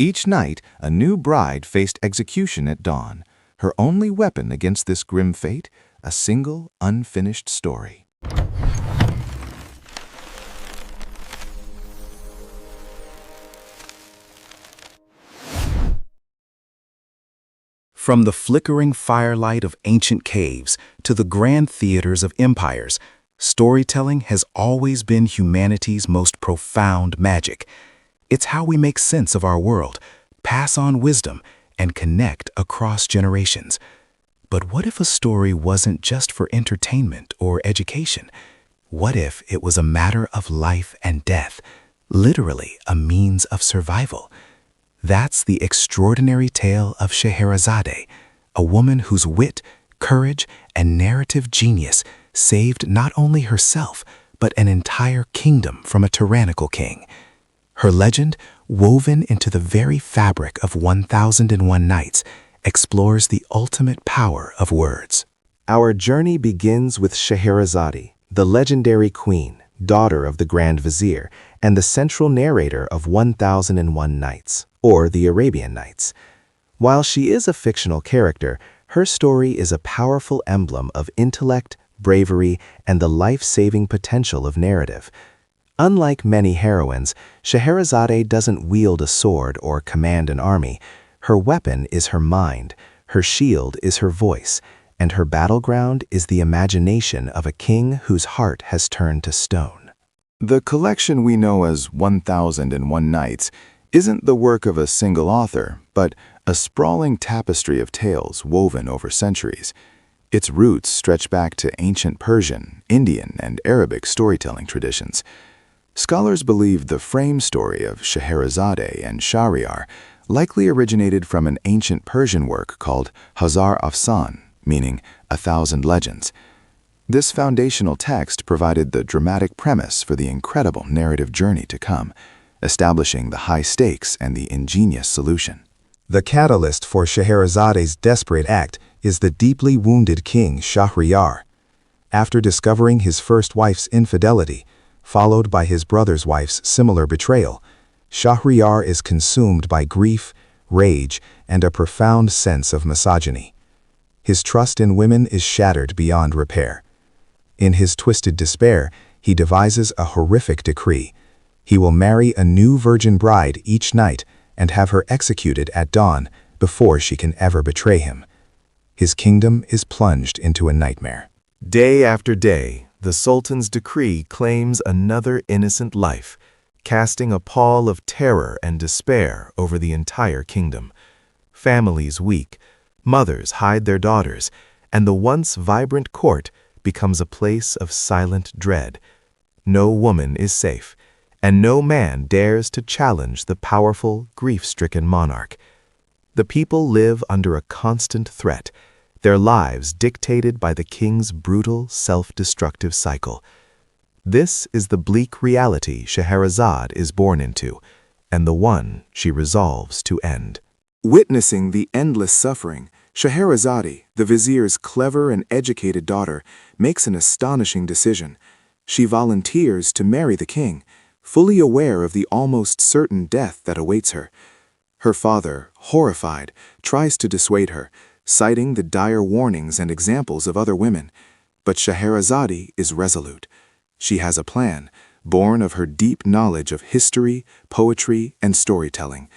Each night, a new bride faced execution at dawn. Her only weapon against this grim fate, a single, unfinished story. From the flickering firelight of ancient caves to the grand theaters of empires, storytelling has always been humanity's most profound magic. It's how we make sense of our world, pass on wisdom, and connect across generations. But what if a story wasn't just for entertainment or education? What if it was a matter of life and death, literally a means of survival? That's the extraordinary tale of Scheherazade, a woman whose wit, courage, and narrative genius saved not only herself, but an entire kingdom from a tyrannical king. Her legend, woven into the very fabric of 1001 Nights, explores the ultimate power of words. Our journey begins with Scheherazade, the legendary queen, daughter of the Grand Vizier, and the central narrator of 1001 Nights, or the Arabian Nights. While she is a fictional character, her story is a powerful emblem of intellect, bravery, and the life-saving potential of narrative. Unlike many heroines, Scheherazade doesn't wield a sword or command an army. Her weapon is her mind, her shield is her voice, and her battleground is the imagination of a king whose heart has turned to stone. The collection we know as 1001 Nights isn't the work of a single author, but a sprawling tapestry of tales woven over centuries. Its roots stretch back to ancient Persian, Indian, and Arabic storytelling traditions. Scholars believe the frame story of Scheherazade and Shahryar likely originated from an ancient Persian work called Hazar Afsan, meaning 1,000 legends. This foundational text provided the dramatic premise for the incredible narrative journey to come, establishing the high stakes and the ingenious solution. The catalyst for Scheherazade's desperate act is the deeply wounded King Shahryar. After discovering his first wife's infidelity, followed by his brother's wife's similar betrayal, Shahryar is consumed by grief, rage, and a profound sense of misogyny. His trust in women is shattered beyond repair. In his twisted despair, he devises a horrific decree. He will marry a new virgin bride each night and have her executed at dawn before she can ever betray him. His kingdom is plunged into a nightmare. Day after day, the Sultan's decree claims another innocent life, casting a pall of terror and despair over the entire kingdom. Families weep, mothers hide their daughters, and the once vibrant court becomes a place of silent dread. No woman is safe, and no man dares to challenge the powerful, grief-stricken monarch. The people live under a constant threat, their lives dictated by the king's brutal, self-destructive cycle. This is the bleak reality Scheherazade is born into, and the one she resolves to end. Witnessing the endless suffering, Scheherazade, the vizier's clever and educated daughter, makes an astonishing decision. She volunteers to marry the king, fully aware of the almost certain death that awaits her. Her father, horrified, tries to dissuade her, citing the dire warnings and examples of other women. But Scheherazade is resolute. She has a plan, born of her deep knowledge of history, poetry, and storytelling.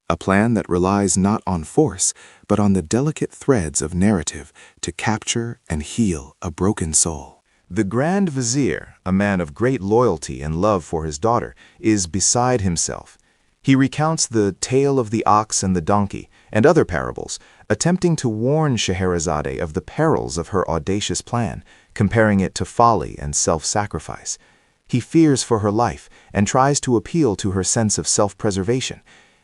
A plan that relies not on force, but on the delicate threads of narrative to capture and heal a broken soul. The Grand Vizier, a man of great loyalty and love for his daughter, is beside himself. He recounts the tale of the ox and the donkey and other parables, attempting to warn Scheherazade of the perils of her audacious plan, comparing it to folly and self-sacrifice. He fears for her life and tries to appeal to her sense of self-preservation.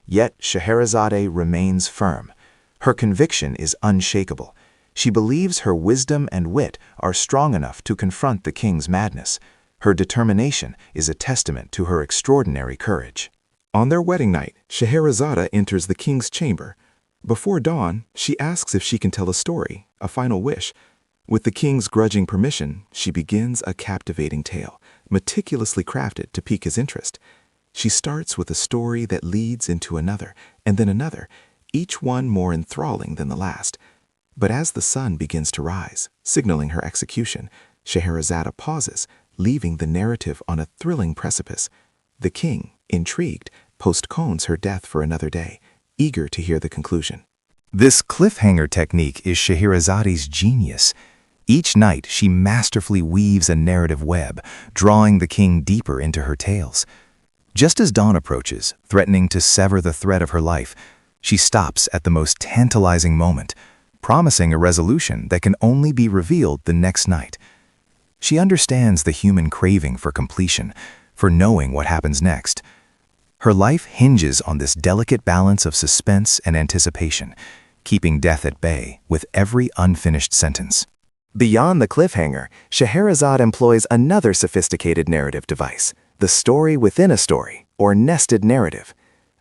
Yet Scheherazade remains firm. Her conviction is unshakable. She believes her wisdom and wit are strong enough to confront the king's madness. Her determination is a testament to her extraordinary courage. On their wedding night, Scheherazade enters the king's chamber. Before dawn, she asks if she can tell a story, a final wish. With the king's grudging permission, she begins a captivating tale, meticulously crafted to pique his interest. She starts with a story that leads into another, and then another, each one more enthralling than the last. But as the sun begins to rise, signaling her execution, Scheherazade pauses, leaving the narrative on a thrilling precipice. The king, intrigued, postpones her death for another day, eager to hear the conclusion. This cliffhanger technique is Scheherazade's genius. Each night, she masterfully weaves a narrative web, drawing the king deeper into her tales. Just as dawn approaches, threatening to sever the thread of her life, she stops at the most tantalizing moment, promising a resolution that can only be revealed the next night. She understands the human craving for completion, for knowing what happens next. Her life hinges on this delicate balance of suspense and anticipation, keeping death at bay with every unfinished sentence. Beyond the cliffhanger, Scheherazade employs another sophisticated narrative device, the story within a story, or nested narrative.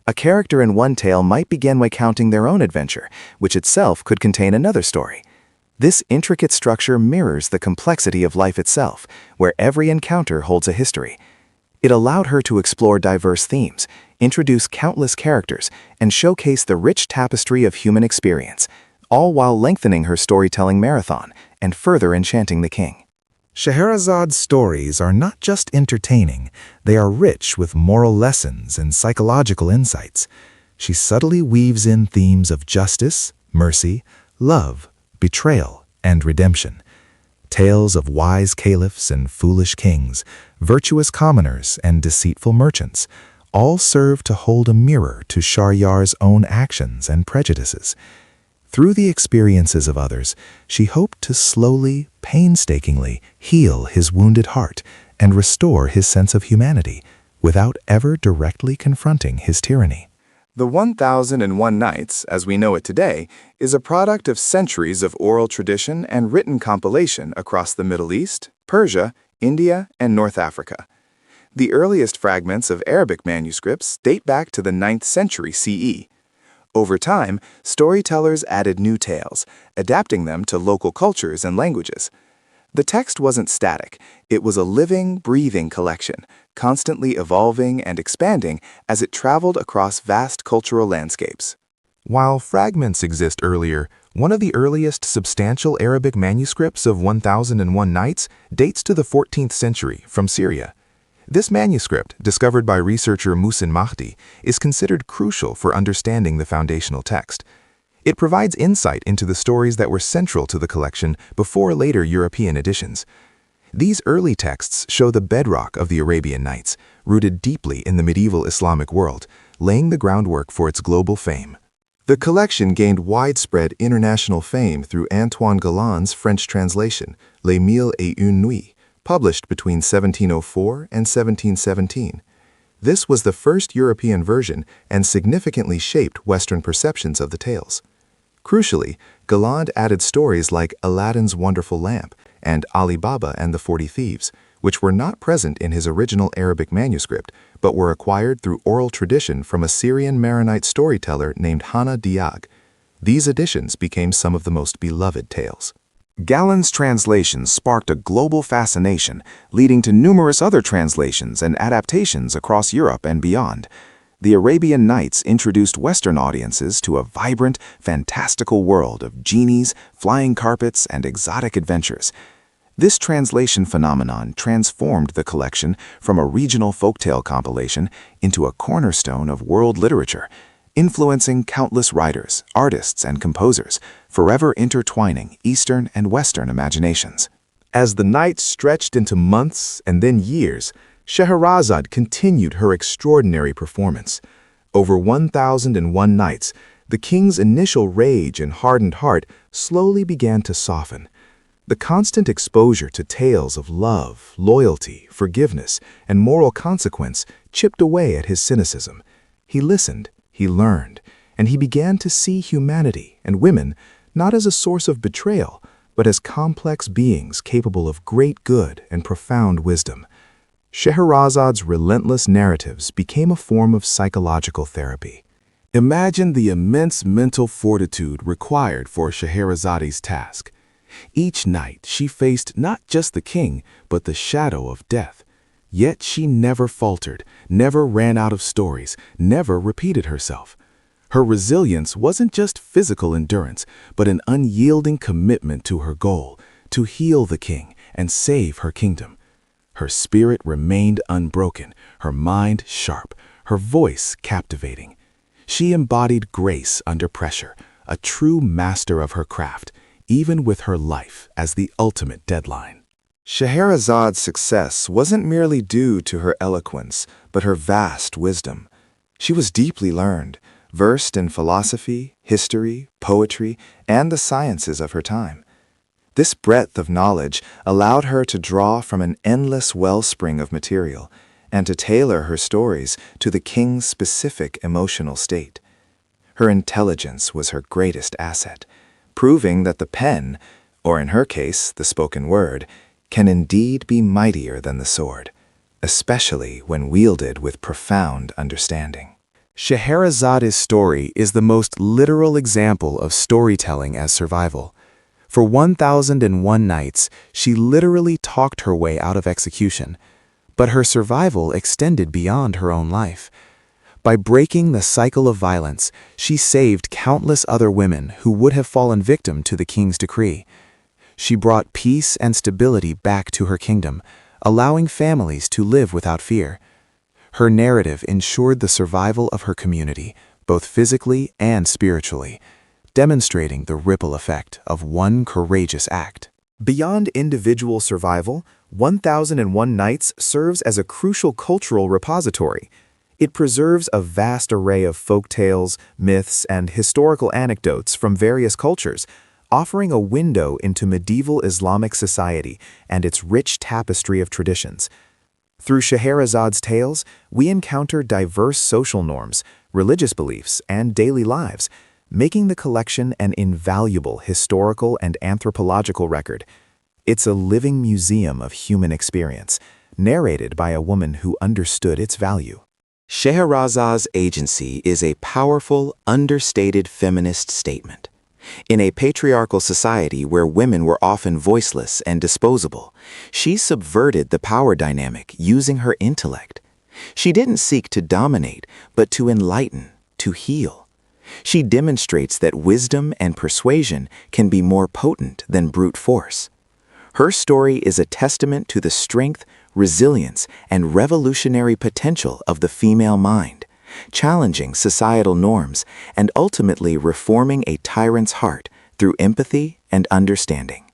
A character in one tale might begin recounting their own adventure, which itself could contain another story. This intricate structure mirrors the complexity of life itself, where every encounter holds a history. It allowed her to explore diverse themes, introduce countless characters, and showcase the rich tapestry of human experience, all while lengthening her storytelling marathon and further enchanting the king. Scheherazade's stories are not just entertaining, they are rich with moral lessons and psychological insights. She subtly weaves in themes of justice, mercy, love, betrayal, and redemption. Tales of wise caliphs and foolish kings, virtuous commoners and deceitful merchants, all serve to hold a mirror to Shahryar's own actions and prejudices. Through the experiences of others, she hoped to slowly, painstakingly heal his wounded heart and restore his sense of humanity, without ever directly confronting his tyranny. The 1001 Nights, as we know it today, is a product of centuries of oral tradition and written compilation across the Middle East, Persia, India, and North Africa. The earliest fragments of Arabic manuscripts date back to the 9th century CE. Over time, storytellers added new tales, adapting them to local cultures and languages. The text wasn't static, it was a living, breathing collection, constantly evolving and expanding as it traveled across vast cultural landscapes. While fragments exist earlier, one of the earliest substantial Arabic manuscripts of 1001 Nights dates to the 14th century from Syria. This manuscript, discovered by researcher Muhsin Mahdi, is considered crucial for understanding the foundational text. It provides insight into the stories that were central to the collection before later European editions. These early texts show the bedrock of the Arabian Nights, rooted deeply in the medieval Islamic world, laying the groundwork for its global fame. The collection gained widespread international fame through Antoine Galland's French translation, Les Mille et Une Nuits, published between 1704 and 1717. This was the first European version and significantly shaped Western perceptions of the tales. Crucially, Galland added stories like Aladdin's Wonderful Lamp and Ali Baba and the 40 Thieves, which were not present in his original Arabic manuscript, but were acquired through oral tradition from a Syrian Maronite storyteller named Hana Diag. These additions became some of the most beloved tales. Galland's translation sparked a global fascination, leading to numerous other translations and adaptations across Europe and beyond. The Arabian Nights introduced Western audiences to a vibrant, fantastical world of genies, flying carpets, and exotic adventures. This translation phenomenon transformed the collection from a regional folktale compilation into a cornerstone of world literature, influencing countless writers, artists, and composers, forever intertwining Eastern and Western imaginations. As the nights stretched into months and then years, Scheherazade continued her extraordinary performance. Over 1001 nights, the king's initial rage and hardened heart slowly began to soften. The constant exposure to tales of love, loyalty, forgiveness, and moral consequence chipped away at his cynicism. He listened, he learned, and he began to see humanity and women not as a source of betrayal, but as complex beings capable of great good and profound wisdom. Scheherazade's relentless narratives became a form of psychological therapy. Imagine the immense mental fortitude required for Scheherazade's task. Each night she faced not just the king, but the shadow of death. Yet she never faltered, never ran out of stories, never repeated herself. Her resilience wasn't just physical endurance, but an unyielding commitment to her goal, to heal the king and save her kingdom. Her spirit remained unbroken, her mind sharp, her voice captivating. She embodied grace under pressure, a true master of her craft, even with her life as the ultimate deadline. Scheherazade's success wasn't merely due to her eloquence, but her vast wisdom. She was deeply learned, versed in philosophy, history, poetry, and the sciences of her time. This breadth of knowledge allowed her to draw from an endless wellspring of material and to tailor her stories to the king's specific emotional state. Her intelligence was her greatest asset, proving that the pen, or in her case, the spoken word, can indeed be mightier than the sword, especially when wielded with profound understanding. Scheherazade's story is the most literal example of storytelling as survival. For 1001 nights, she literally talked her way out of execution. But her survival extended beyond her own life. By breaking the cycle of violence, she saved countless other women who would have fallen victim to the king's decree. She brought peace and stability back to her kingdom, allowing families to live without fear. Her narrative ensured the survival of her community, both physically and spiritually, demonstrating the ripple effect of one courageous act. Beyond individual survival, 1001 Nights serves as a crucial cultural repository. It preserves a vast array of folk tales, myths, and historical anecdotes from various cultures, offering a window into medieval Islamic society and its rich tapestry of traditions. Through Scheherazade's tales, we encounter diverse social norms, religious beliefs, and daily lives, making the collection an invaluable historical and anthropological record. It's a living museum of human experience, narrated by a woman who understood its value. Scheherazade's agency is a powerful, understated feminist statement. In a patriarchal society where women were often voiceless and disposable, she subverted the power dynamic using her intellect. She didn't seek to dominate, but to enlighten, to heal. She demonstrates that wisdom and persuasion can be more potent than brute force. Her story is a testament to the strength, resilience, and revolutionary potential of the female mind, challenging societal norms and ultimately reforming a tyrant's heart through empathy and understanding.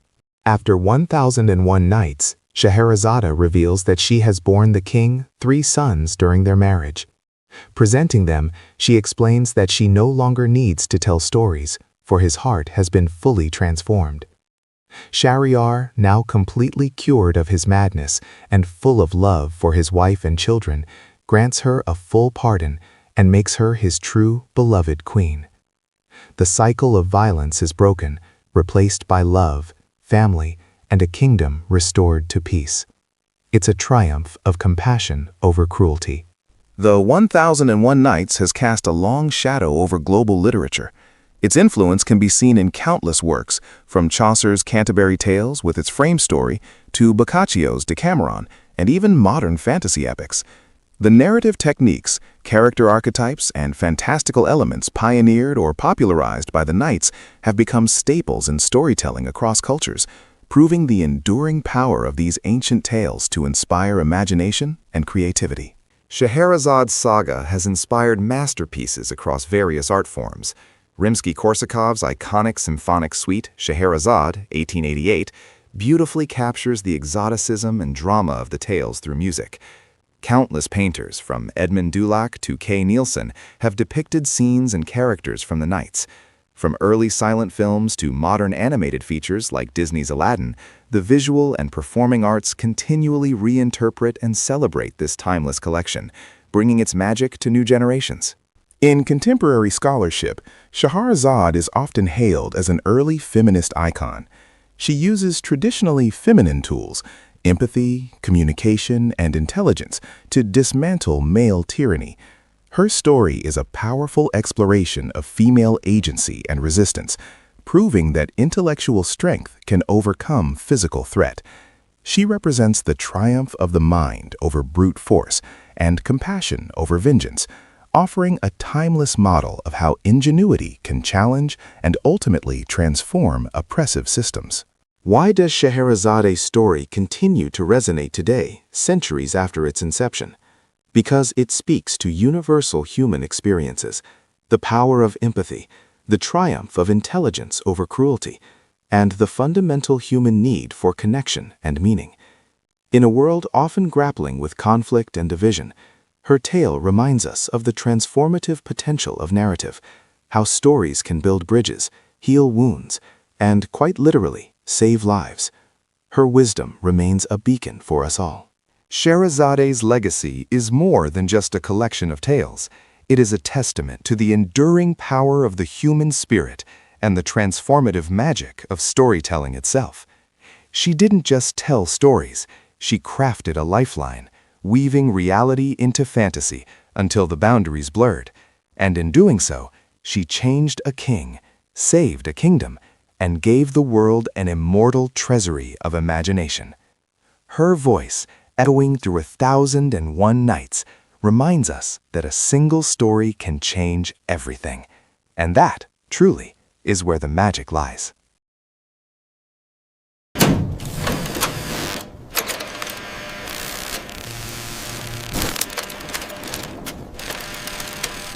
After 1001 nights, Scheherazade reveals that she has borne the king 3 sons during their marriage. Presenting them, she explains that she no longer needs to tell stories, for his heart has been fully transformed. Shahryar, now completely cured of his madness and full of love for his wife and children, grants her a full pardon and makes her his true, beloved queen. The cycle of violence is broken, replaced by love, family, and a kingdom restored to peace. It's a triumph of compassion over cruelty. The 1001 Nights has cast a long shadow over global literature. Its influence can be seen in countless works, from Chaucer's Canterbury Tales with its frame story to Boccaccio's Decameron, and even modern fantasy epics. The narrative techniques, character archetypes, and fantastical elements pioneered or popularized by the Knights have become staples in storytelling across cultures, proving the enduring power of these ancient tales to inspire imagination and creativity. Scheherazade's saga has inspired masterpieces across various art forms. Rimsky-Korsakov's iconic symphonic suite, Scheherazade, 1888, beautifully captures the exoticism and drama of the tales through music. Countless painters, from Edmund Dulac to Kay Nielsen, have depicted scenes and characters from the Knights. From early silent films to modern animated features like Disney's Aladdin, the visual and performing arts continually reinterpret and celebrate this timeless collection, bringing its magic to new generations. In contemporary scholarship, Scheherazade is often hailed as an early feminist icon. She uses traditionally feminine tools, empathy, communication, and intelligence, to dismantle male tyranny. Her story is a powerful exploration of female agency and resistance, proving that intellectual strength can overcome physical threat. She represents the triumph of the mind over brute force and compassion over vengeance, offering a timeless model of how ingenuity can challenge and ultimately transform oppressive systems. Why does Scheherazade's story continue to resonate today, centuries after its inception? Because it speaks to universal human experiences, the power of empathy, the triumph of intelligence over cruelty, and the fundamental human need for connection and meaning. In a world often grappling with conflict and division, her tale reminds us of the transformative potential of narrative, how stories can build bridges, heal wounds, and, quite literally, save lives. Her wisdom remains a beacon for us all. Sheherazade's legacy is more than just a collection of tales. It is a testament to the enduring power of the human spirit and the transformative magic of storytelling itself. She didn't just tell stories, she crafted a lifeline, weaving reality into fantasy until the boundaries blurred. And in doing so, she changed a king, saved a kingdom, and gave the world an immortal treasury of imagination. Her voice, echoing through 1001 nights, reminds us that a single story can change everything. And that, truly, is where the magic lies.